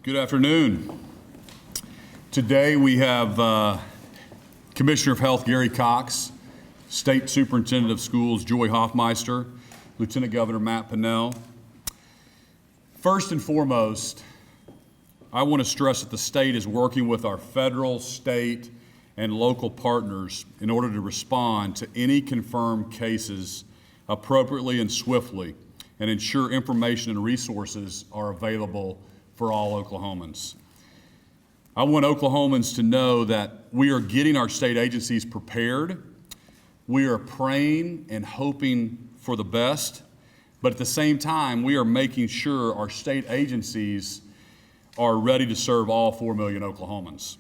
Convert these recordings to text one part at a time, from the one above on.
Good afternoon. Today we have Commissioner of Health Gary Cox, State Superintendent of Schools Joy Hofmeister, Lieutenant Governor Matt Pinnell. First and foremost, I want to stress that the state is working with our federal, state, and local partners in order to respond to any confirmed cases appropriately and swiftly and ensure information and resources are available for all Oklahomans. I want Oklahomans to know that we are getting our state agencies prepared. We are praying and hoping for the best, but at the same time, we are making sure our state agencies are ready to serve all 4 million Oklahomans.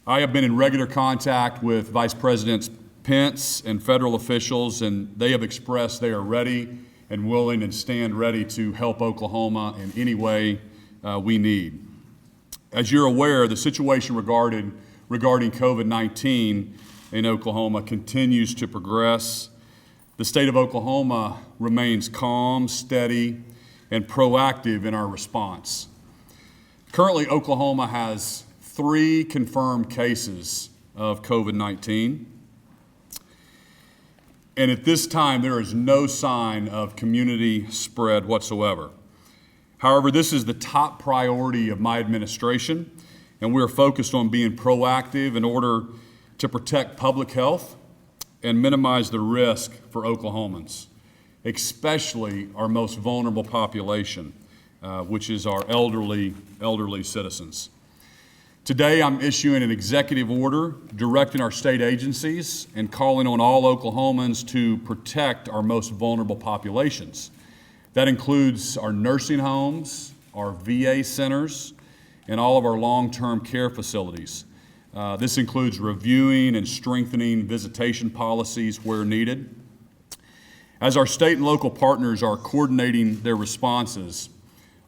I have been in regular contact with Vice President Pence and federal officials, and they have expressed they are ready and willing and stand ready to help Oklahoma in any way we need. As you're aware, the situation regarding COVID-19 in Oklahoma continues to progress. The state of Oklahoma remains calm, steady, and proactive in our response. Currently, Oklahoma has 3 confirmed cases of COVID-19. And at this time, there is no sign of community spread whatsoever. However, this is the top priority of my administration, and we are focused on being proactive in order to protect public health and minimize the risk for Oklahomans, especially our most vulnerable population, which is our elderly citizens. Today, I'm issuing an executive order directing our state agencies and calling on all Oklahomans to protect our most vulnerable populations. That includes our nursing homes, our VA centers, and all of our long-term care facilities. This includes reviewing and strengthening visitation policies where needed. As our state and local partners are coordinating their responses,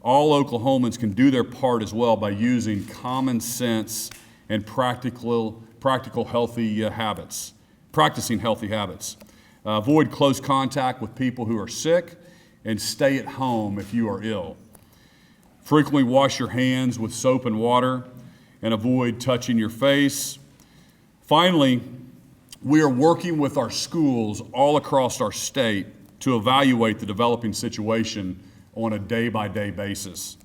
all Oklahomans can do their part as well by using common sense and practical healthy habits, practicing healthy habits. Avoid close contact with people who are sick and stay at home if you are ill. Frequently wash your hands with soap and water and avoid touching your face. Finally, we are working with our schools all across our state to evaluate the developing situation on a day-by-day basis.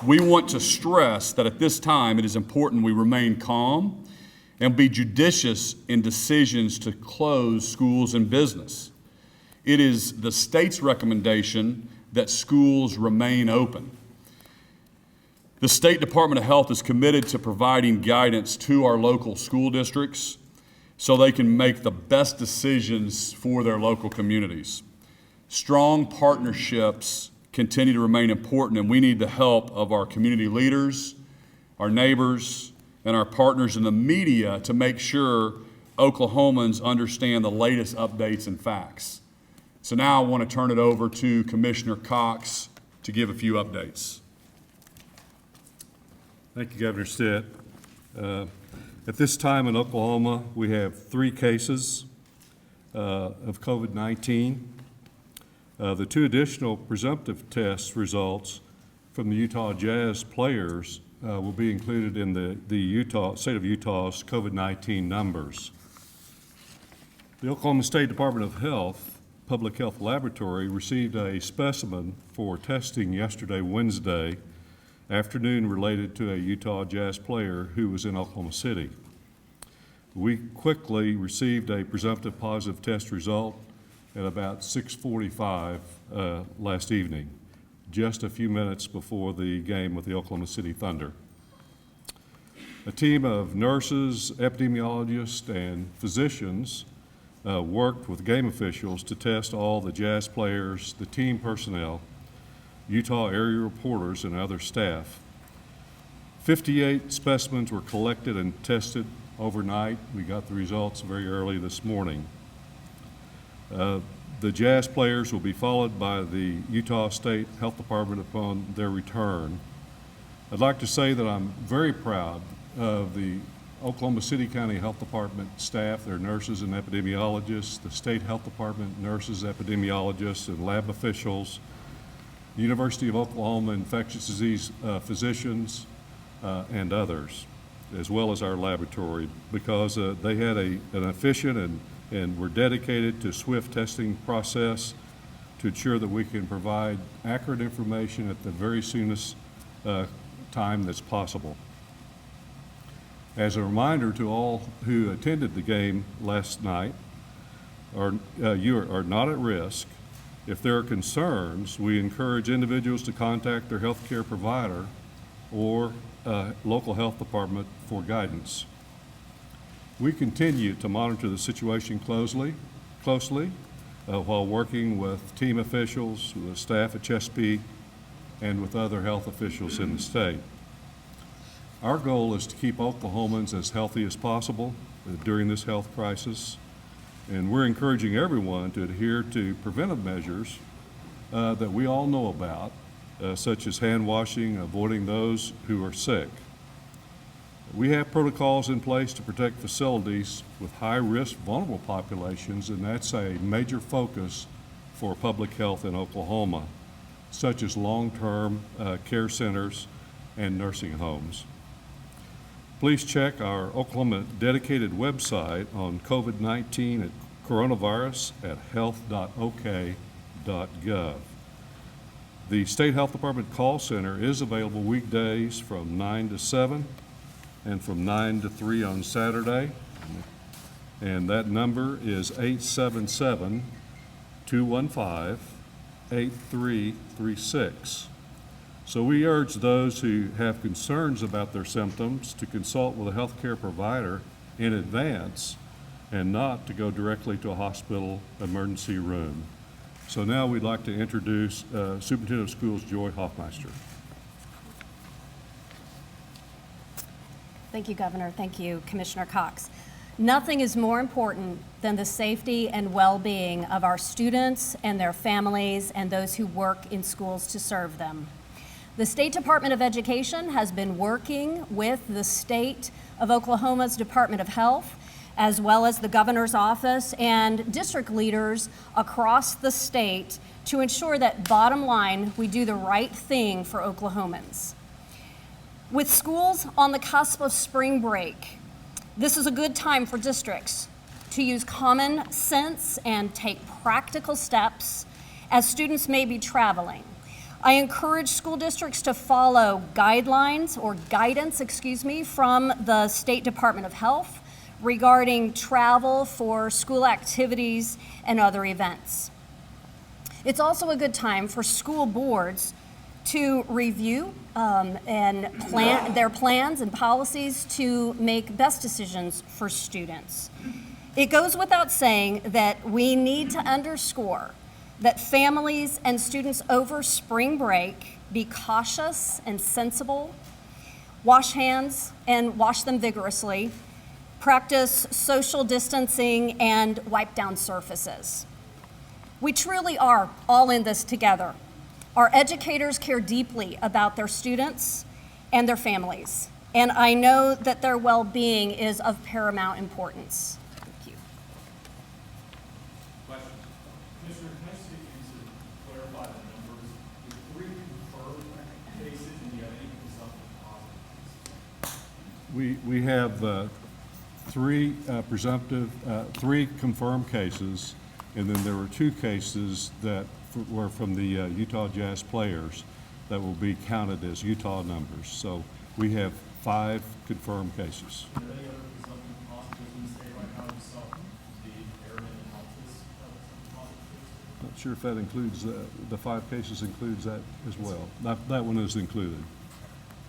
We want to stress that at this time it is important we remain calm and be judicious in decisions to close schools and business. It is the state's recommendation that schools remain open. The State Department of Health is committed to providing guidance to our local school districts so they can make the best decisions for their local communities. Strong partnerships continue to remain important, and we need the help of our community leaders, our neighbors, and our partners in the media to make sure Oklahomans understand the latest updates and facts. So now I want to turn it over to Commissioner Cox to give a few updates. Thank you, Governor Stitt. At this time in Oklahoma, we have 3 cases of COVID-19. The 2 additional presumptive test results from the Utah Jazz players will be included in the state of Utah's COVID-19 numbers. The Oklahoma State Department of Health Public Health Laboratory received a specimen for testing yesterday, Wednesday afternoon, related to a Utah Jazz player who was in Oklahoma City. We quickly received a presumptive positive test result at about 6:45 last evening, just a few minutes before the game with the Oklahoma City Thunder. A team of nurses, epidemiologists, and physicians worked with game officials to test all the Jazz players, the team personnel, Utah area reporters, and other staff. 58 specimens were collected and tested overnight. We got the results very early this morning. The Jazz players will be followed by the Utah State Health Department upon their return. I'd like to say that I'm very proud of the Oklahoma City County Health Department staff, their nurses and epidemiologists, the State Health Department nurses, epidemiologists, and lab officials, University of Oklahoma infectious disease physicians, and others, as well as our laboratory, because they had an efficient and were dedicated to swift testing process to ensure that we can provide accurate information at the very soonest time that's possible. As a reminder to all who attended the game last night, you are not at risk. If there are concerns, we encourage individuals to contact their healthcare provider or local health department for guidance. We continue to monitor the situation closely while working with team officials, with staff at Chesapeake, and with other health officials in the state. Our goal is to keep Oklahomans as healthy as possible during this health crisis, and we're encouraging everyone to adhere to preventive measures that we all know about, such as hand washing, avoiding those who are sick. We have protocols in place to protect facilities with high-risk vulnerable populations, and that's a major focus for public health in Oklahoma, such as long-term care centers and nursing homes. Please check our Oklahoma dedicated website on COVID-19 at coronavirus at health.ok.gov. The State Health Department call center is available weekdays from 9 to 7 and from 9 to 3 on Saturday. And that number is 877-215-8336. So we urge those who have concerns about their symptoms to consult with a healthcare provider in advance and not to go directly to a hospital emergency room. So now we'd like to introduce Superintendent of Schools Joy Hofmeister. Thank you, Governor. Thank you, Commissioner Cox. Nothing is more important than the safety and well-being of our students and their families and those who work in schools to serve them. The State Department of Education has been working with the State of Oklahoma's Department of Health, as well as the Governor's Office and district leaders across the state to ensure that, bottom line, we do the right thing for Oklahomans. With schools on the cusp of spring break, this is a good time for districts to use common sense and take practical steps as students may be traveling. I encourage school districts to follow guidance from the State Department of Health regarding travel for school activities and other events. It's also a good time for school boards to review and plan their plans and policies to make best decisions for students. It goes without saying that we need to underscore that families and students over spring break be cautious and sensible, wash hands and wash them vigorously, practice social distancing, and wipe down surfaces. We truly are all in this together. Our educators care deeply about their students and their families, and I know that their well-being is of paramount importance. Thank you. Question. Commissioner, can I see you to clarify the numbers? The 3 confirmed cases, and you have any presumptive positive cases? We have 3 confirmed cases, and then there were 2 cases that were from the Utah Jazz players that will be counted as Utah numbers. So we have 5 confirmed cases. Are there any other presumptive positives in the state right now? You saw the airmen and Altus positives. Not sure if that includes, the 5 cases includes that as well. That one is included.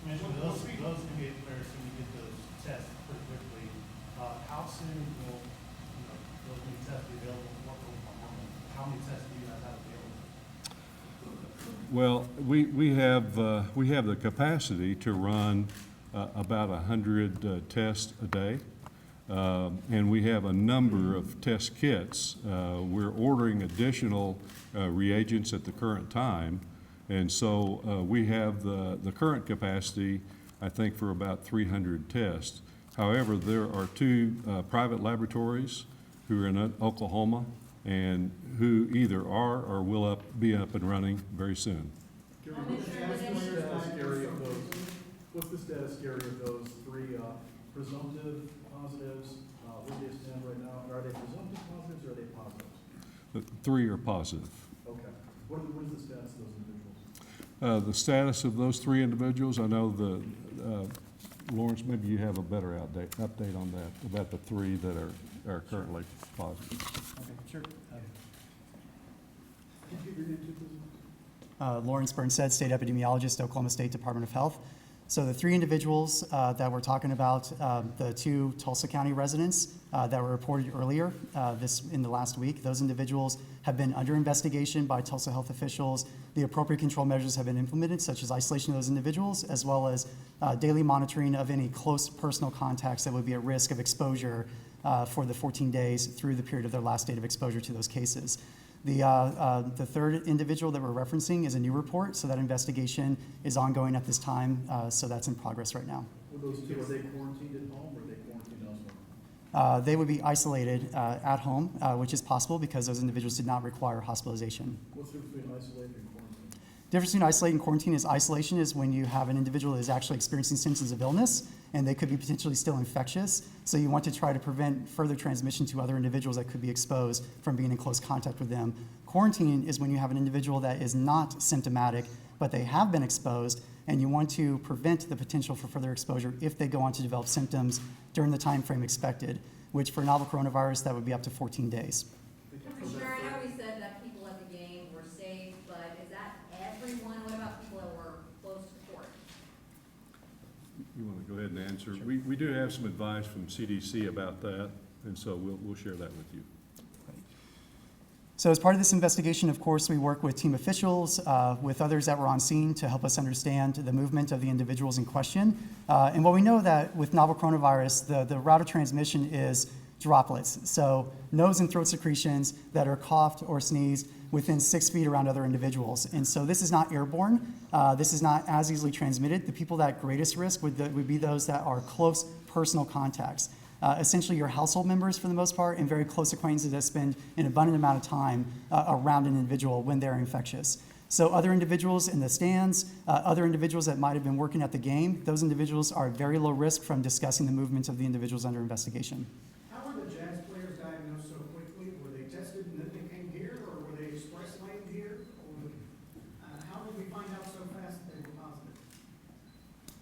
Commissioner, those can get very soon, you get those tests pretty quickly. How soon will, those new tests be available? How many tests do you guys have available? Well, we have the capacity to run about 100 tests a day, and we have a number of test kits. We're ordering additional reagents at the current time, and so we have the current capacity, I think, for about 300 tests. However, there are 2 private laboratories who are in Oklahoma and who either are or will be up and running very soon. Gary, what's the status, Gary, of those, what's the status, Gary, of those three presumptive positives? Where do they stand right now? Are they presumptive positives or are they positives? The 3 are positive. Okay. What is the status of those individuals? The status of those 3 individuals, I know Laurence, maybe you have a better update on that, about the 3 that are currently positive. Okay, sure. Could you give your name too, please? Laurence Burnstead, State Epidemiologist, Oklahoma State Department of Health. So the 3 individuals that we're talking about, the 2 Tulsa County residents that were reported earlier in the last week, those individuals have been under investigation by Tulsa health officials. The appropriate control measures have been implemented, such as isolation of those individuals, as well as daily monitoring of any close personal contacts that would be at risk of exposure for the 14 days through the period of their last date of exposure to those cases. The 3rd individual that we're referencing is a new report, so that investigation is ongoing at this time, so that's in progress right now. Were those 2, are they quarantined at home or are they quarantined elsewhere? They would be isolated at home, which is possible because those individuals did not require hospitalization. What's the difference between isolated and quarantine? The difference between isolate and quarantine is isolation is when you have an individual that is actually experiencing symptoms of illness and they could be potentially still infectious. So you want to try to prevent further transmission to other individuals that could be exposed from being in close contact with them. Quarantine is when you have an individual that is not symptomatic, but they have been exposed, and you want to prevent the potential for further exposure if they go on to develop symptoms during the time frame expected, which for novel coronavirus, that would be up to 14 days. Commissioner, I know we said that people at the game were safe, but is that everyone? What about people that were close to the court? You want to go ahead and answer? Sure. We do have some advice from CDC about that, and so we'll share that with you. So as part of this investigation, of course, we work with team officials, with others that were on scene to help us understand the movement of the individuals in question. And what we know that with novel coronavirus, the route of transmission is droplets. So nose and throat secretions that are coughed or sneezed within 6 feet around other individuals. And so this is not airborne. This is not as easily transmitted. The people at greatest risk would be those that are close personal contacts. Essentially your household members for the most part and very close acquaintances that spend an abundant amount of time around an individual when they're infectious. So other individuals in the stands, other individuals that might have been working at the game, those individuals are very low risk from discussing the movements of the individuals under investigation. How were the Jazz players diagnosed so quickly? Were they tested and then they came here, or were they express lane here? Or, how did we find out so fast that they were positive?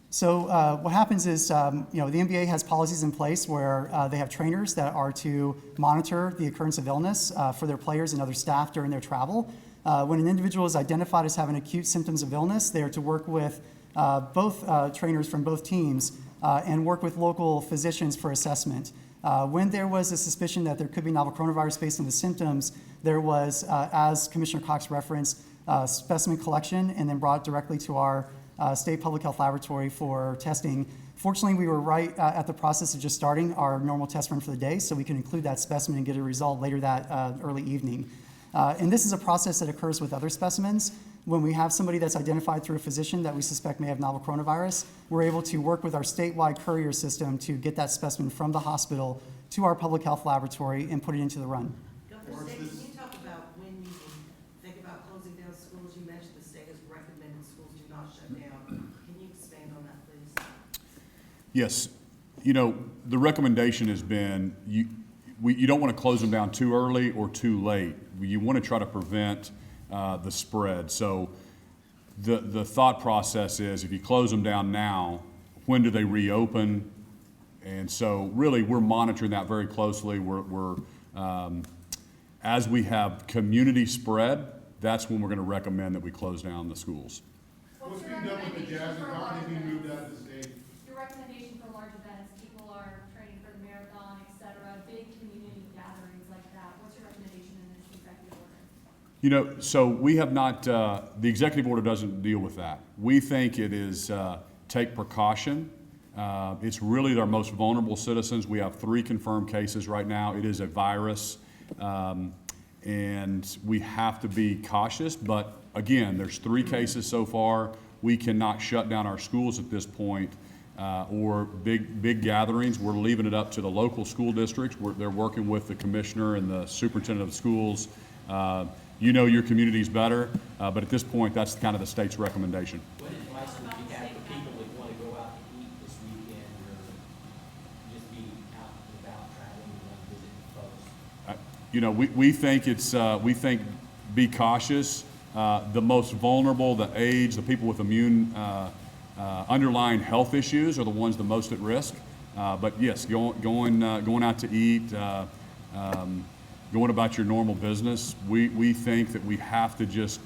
So what happens is, the NBA has policies in place where they have trainers that are to monitor the occurrence of illness for their players and other staff during their travel. When an individual is identified as having acute symptoms of illness, they are to work with both trainers from both teams and work with local physicians for assessment. When there was a suspicion that there could be novel coronavirus based on the symptoms, there was, as Commissioner Cox referenced, specimen collection and then brought directly to our State Public Health Laboratory for testing. Fortunately, we were right at the process of just starting our normal test run for the day, so we can include that specimen and get a result later that early evening. And this is a process that occurs with other specimens. When we have somebody that's identified through a physician that we suspect may have novel coronavirus, we're able to work with our statewide courier system to get that specimen from the hospital to our public health laboratory and put it into the run. Governor Stitt, can you talk about when you can think about closing down schools? You mentioned the state has recommended schools do not shut down. Can you expand on that, please? Yes. The recommendation has been you don't want to close them down too early or too late. You want to try to prevent the spread. So the thought process is if you close them down now, when do they reopen? And so really we're monitoring that very closely. We're as we have community spread, that's when we're going to recommend that we close down the schools. What's being done with the Jazz and how are they being moved out of the state? Your recommendation for large events, people are training for the marathon, et cetera, big community gatherings like that. What's your recommendation in this executive order? So we have not, the executive order doesn't deal with that. We think it is take precaution. It's really our most vulnerable citizens. We have 3 confirmed cases right now. It is a virus, and we have to be cautious. But again, there's 3 cases so far. We cannot shut down our schools at this point or big gatherings. We're leaving it up to the local school districts. They're working with the commissioner and the superintendent of schools you know your communities better, but at this point, that's kind of the state's recommendation. What advice would you have for people that want to go out to eat this weekend or just be out and about traveling and want to visit folks? You know, we think be cautious. The most vulnerable, the aged, the people with immune underlying health issues are the ones the most at risk. But yes, going out to eat, going about your normal business, we think that we have to just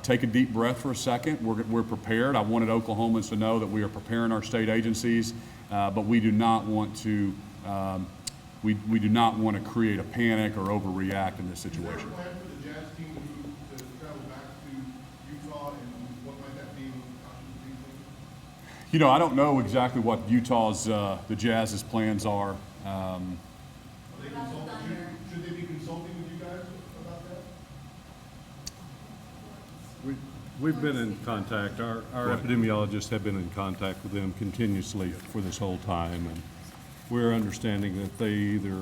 take a deep breath for a second. We're prepared. I wanted Oklahomans to know that we are preparing our state agencies, but we do not want to we do not want to create a panic or overreact in this situation. Is there a plan for the Jazz team to travel back to Utah, and what might that be? You know, I don't know exactly what Utah's, the Jazz's plans are. Should they be consulting with you guys about that? We've been in contact, our epidemiologists have been in contact with them continuously for this whole time, and we're understanding that they either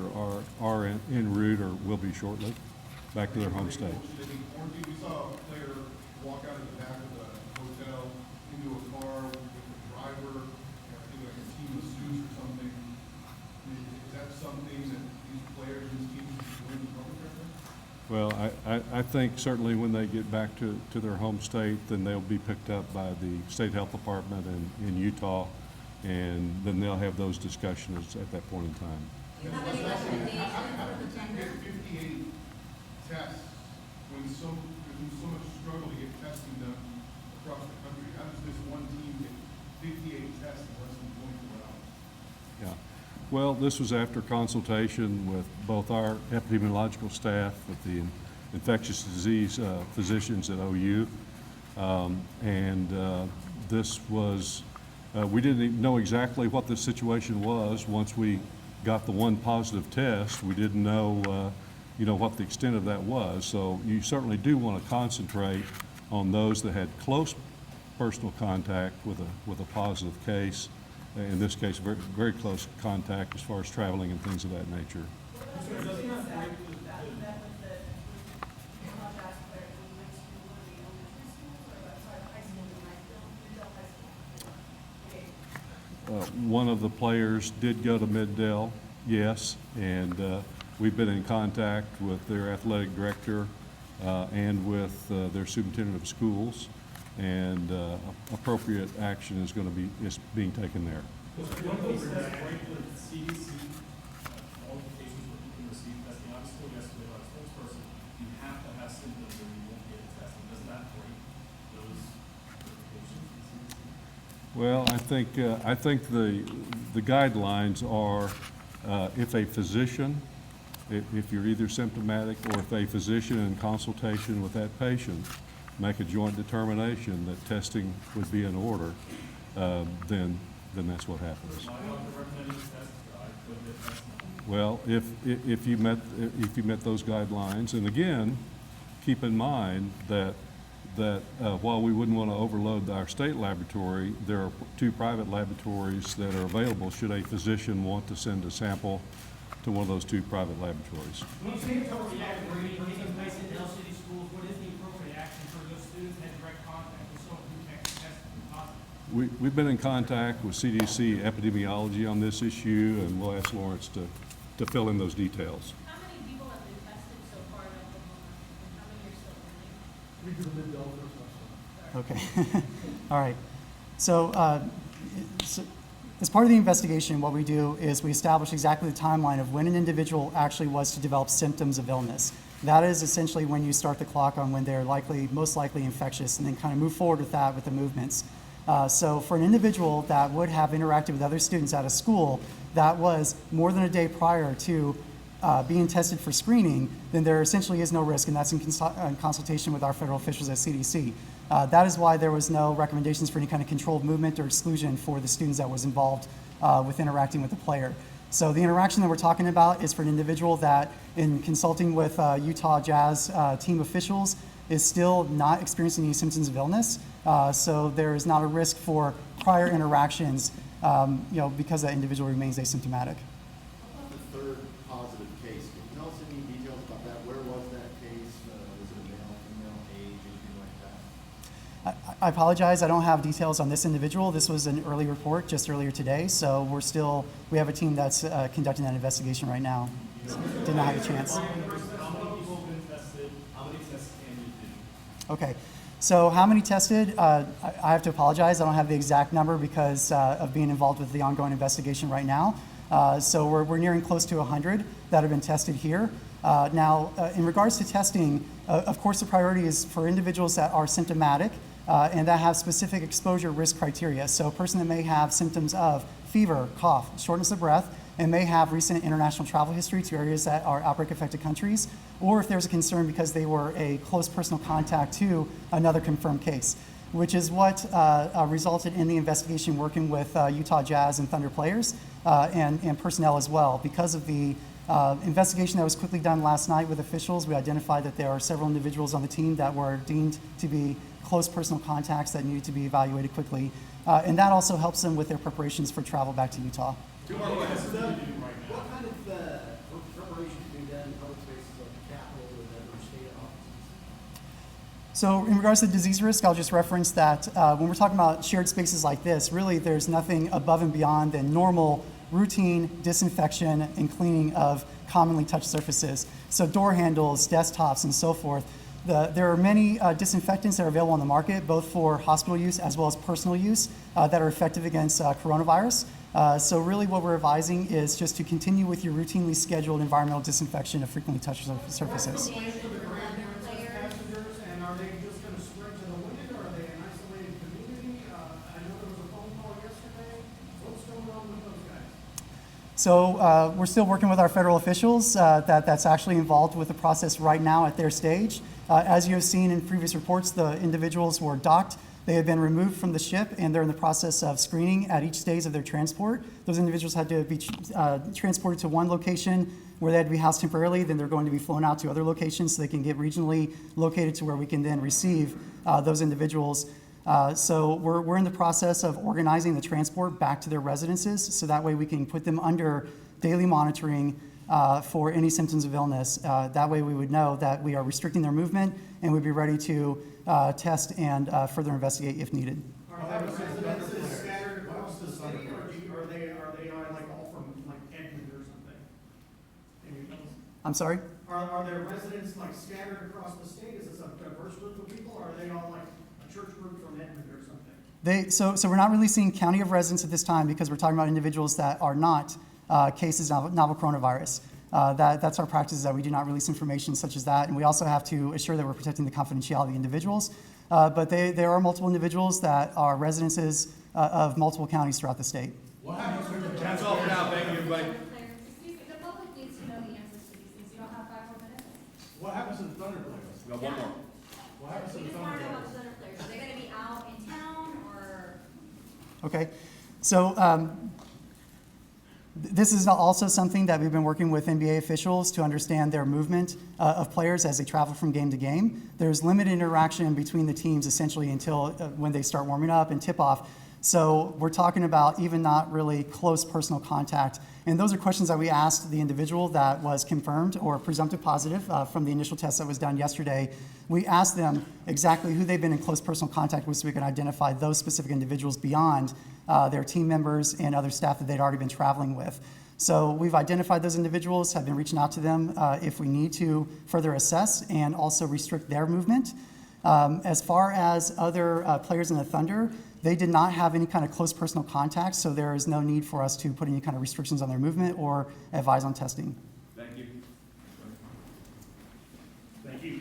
are en route or will be shortly back to their home state. Should they be quarantined? We saw a player walk out of the back of the hotel into a car with a driver, I think like a team of suits or something. Is that something that these players and these teams should be doing appropriately? Well, I think certainly when they get back to their home state, then they'll be picked up by the state health department in Utah, and then they'll have those discussions at that point in time. Do you have any recommendations How for the did you tender? get 58 tests when there's so much struggle to get testing done across the country? How does this one team get 58 tests in less than 24 hours? Yeah. Well, this was after consultation with both our epidemiological staff, with the infectious disease physicians at OU, and this was, we didn't even know exactly what the situation was. Once we got the one positive test, we didn't know, what the extent of that was. So you certainly do want to concentrate on those that had close personal contact with a positive case. In this case, very, very close contact as far as traveling and things of that nature. One of the players did go to Middale, yes, and we've been in contact with their athletic director and with their superintendent of schools, and appropriate action is being taken there. Was one of those tests right with CDC qualifications where you can receive testing? I was told yesterday by a spokesperson, you have to have symptoms or you won't get testing. Doesn't that break those certifications? Well, I think the guidelines are if a physician, if you're either symptomatic or if a physician in consultation with that patient make a joint determination that testing would be in order, then that's what happens. Well, if you met those guidelines, and again, keep in mind that while we wouldn't want to overload our state laboratory, there are 2 private laboratories that are available should a physician want to send a sample to one of those 2 private laboratories. When you say appropriate action, when it takes place in Dell City schools, what is the appropriate action for those students that have direct contact with someone who can test positive? We've been in contact with CDC Epidemiology on this issue, and we'll ask Laurence to fill in those details. How many people have been tested so far in Oklahoma, and how many are still pending? We do the mid-Delta question. Okay. All right. So, as part of the investigation, what we do is we establish exactly the timeline of when an individual actually was to develop symptoms of illness. That is essentially when you start the clock on when they're most likely infectious, and then kind of move forward with that with the movements. So for an individual that would have interacted with other students at a school that was more than a day prior to being tested for screening, then there essentially is no risk, and that's in consultation with our federal officials at CDC. That is why there was no recommendations for any kind of controlled movement or exclusion for the students that was involved with interacting with the player. So the interaction that we're talking about is for an individual that, in consulting with Utah Jazz team officials, is still not experiencing any symptoms of illness. So there is not a risk for prior interactions, because that individual remains asymptomatic. What about the third positive case? Can you tell us any details about that? Where was that case? Was it a male I apologize, I don't have details on this individual. This was an early report just earlier today, so we have a team that's conducting that investigation right now. So did not have a chance. How many people have been tested? How many tests can you do? Okay, so how many tested? I have to apologize, I don't have the exact number because of being involved with the ongoing investigation right now. So we're nearing close to 100 that have been tested here. Now, in regards to testing, of course the priority is for individuals that are symptomatic and that have specific exposure risk criteria. So a person that may have symptoms of fever, cough, shortness of breath, and may have recent international travel history to areas that are outbreak-affected countries, or if there's a concern because they were a close personal contact to another confirmed case, which is what resulted in the investigation working with Utah Jazz and Thunder players and personnel as well. Because of the investigation that was quickly done last night with officials, we identified that there are several individuals on the team that were deemed to be close personal contacts that needed to be evaluated quickly. And that also helps them with their preparations for travel back to Utah. What kind of preparation can be done in public spaces like the Capitol and other state offices? So in regards to disease risk, I'll just reference that when we're talking about shared spaces like this, really there's nothing above and beyond than normal routine disinfection and cleaning of commonly touched surfaces. So door handles, desktops, and so forth. There are many disinfectants that are available on the market, both for hospital use as well as personal use, that are effective against coronavirus. So really what we're advising is just to continue with your routinely scheduled environmental disinfection of frequently touched surfaces. And are they just going to spread to the wind, or are they an isolated community? I know there was a phone call yesterday. What's going on with those guys? So we're still working with our federal officials that's actually involved with the process right now at their stage. As you have seen in previous reports, the individuals were docked. They have been removed from the ship, and they're in the process of screening at each stage of their transport. Those individuals had to be transported to one location where they had to be housed temporarily. Then they're going to be flown out to other locations so they can get regionally located to where we can then receive those individuals. So we're in the process of organizing the transport back to their residences, so that way we can put them under daily monitoring for any symptoms of illness. That way we would know that we are restricting their movement and we'd be ready to test and further investigate if needed. Are their residences scattered across the city, or are they like all from like Edmond or something? Can you tell us? I'm sorry? Are their residents like scattered across the state? Is this a diverse group of people, or are they all like a church group from Edmond or something? So we're not releasing county of residence at this time because we're talking about individuals that are not cases of novel coronavirus. That's our practice, is that we do not release information such as that, and we also have to assure that we're protecting the confidentiality of individuals. But there are multiple individuals that are residences of multiple counties throughout the state. That's all for now. Thank you, everybody. Excuse me, the public needs to know the answers to these things. You don't have 5 more minutes? What happens to the Thunder players? We got one more. What happens to We the just Thunder want to know players? about the Thunder players. Are they going to be out in town or? Okay, so this is also something that we've been working with NBA officials to understand their movement of players as they travel from game to game. There's limited interaction between the teams essentially until when they start warming up and tip-off. So we're talking about even not really close personal contact. And those are questions that we asked the individual that was confirmed or presumptive positive from the initial test that was done yesterday. We asked them exactly who they've been in close personal contact with so we can identify those specific individuals beyond their team members and other staff that they'd already been traveling with. So we've identified those individuals, have been reaching out to them if we need to further assess and also restrict their movement. As far as other players in the Thunder, they did not have any kind of close personal contact, so there is no need for us to put any kind of restrictions on their movement or advise on testing. Thank you. Thank you.